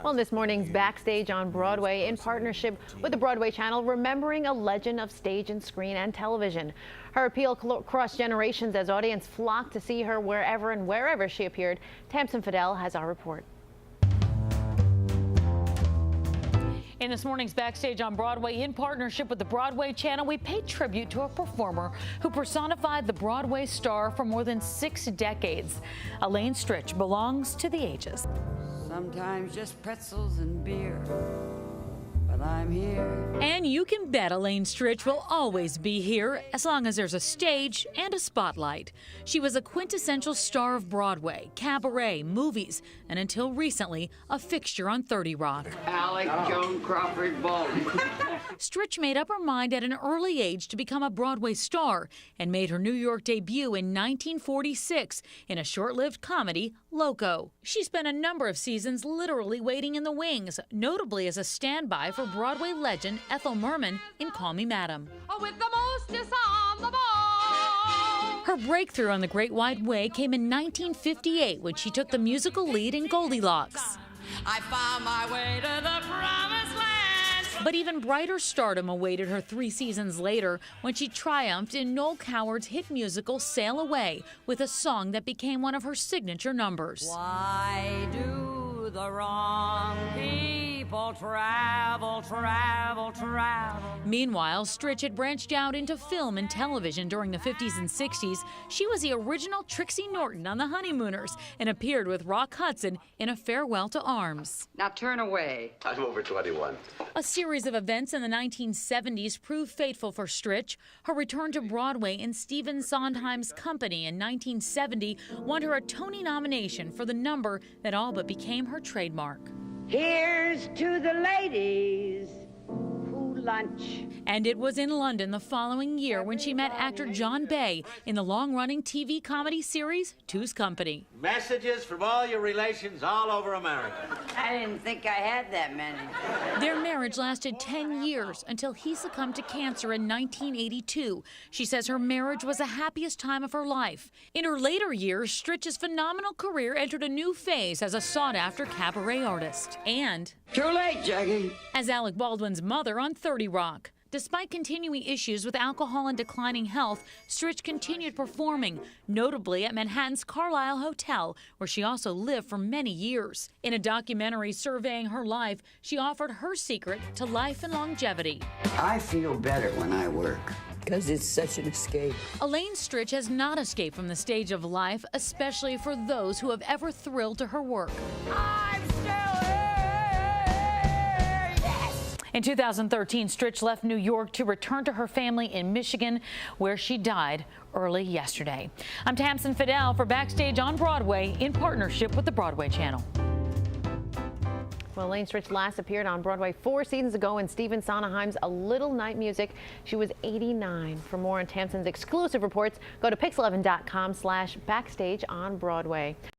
Well, this morning's Backstage on Broadway, in partnership with the Broadway channel, remembering a legend of stage and screen and television. Her appeal crossed generations as audience flocked to see her wherever and wherever she appeared. TAMSEN FADAL has our report. In this morning's Backstage on Broadway, in partnership with the Broadway channel, we paid tribute to a performer who personified the Broadway star for more than 6 decades. Elaine Stritch belongs to the ages. Sometimes just pretzels and beer, but I'm here. And you can bet Elaine Stritch will always be here as long as there's a stage and a spotlight. She was a quintessential star of Broadway, cabaret, movies, and until recently, a fixture on 30 Rock. Alec Joan Crawford Baldwin. Stritch made up her mind at an early age to become a Broadway star and made her New York debut in 1946 in a short-lived comedy, Loco. She spent a number of seasons literally waiting in the wings, notably as a standby for Broadway legend Ethel Merman in Call Me Madam. With the mostest on the ball. Her breakthrough on the Great White Way came in 1958 when she took the musical lead in Goldilocks. I found my way to the promised land. But even brighter stardom awaited her 3 seasons later when she triumphed in Noel Coward's hit musical Sail Away with a song that became one of her signature numbers. Why do the wrong people travel, travel, travel? Meanwhile, Stritch had branched out into film and television during the 50s and 60s. She was the original Trixie Norton on The Honeymooners and appeared with Rock Hudson in A Farewell to Arms. Now turn away. I'm over 21. A series of events in the 1970s proved fateful for Stritch. Her return to Broadway in Stephen Sondheim's Company in 1970 won her a Tony nomination for the number that all but became her trademark. Here's to the ladies who lunch. And it was in London the following year when she met actor John Bay in the long-running TV comedy series Two's Company. Messages from all your relations all over America. I didn't think I had that many. Their marriage lasted 10 years until he succumbed to cancer in 1982. She says her marriage was the happiest time of her life. In her later years, Stritch's phenomenal career entered a new phase as a sought-after cabaret artist. And Too late, Jackie. as Alec Baldwin's mother on 30 Rock. Despite continuing issues with alcohol and declining health, Stritch continued performing, notably at Manhattan's Carlyle Hotel, where she also lived for many years. In a documentary surveying her life, she offered her secret to life and longevity. I feel better when I work because it's such an escape. Elaine Stritch has not escaped from the stage of life, especially for those who have ever thrilled to her work. I'm still here. In 2013, Stritch left New York to return to her family in Michigan, where she died early yesterday. I'm TAMSEN FADAL for Backstage on Broadway in partnership with the Broadway channel. Well, Elaine Stritch last appeared on Broadway 4 seasons ago in Stephen Sondheim's A Little Night Music. She was 89. For more on TAMSEN's exclusive reports, go to PIX11.com/Backstage on Broadway.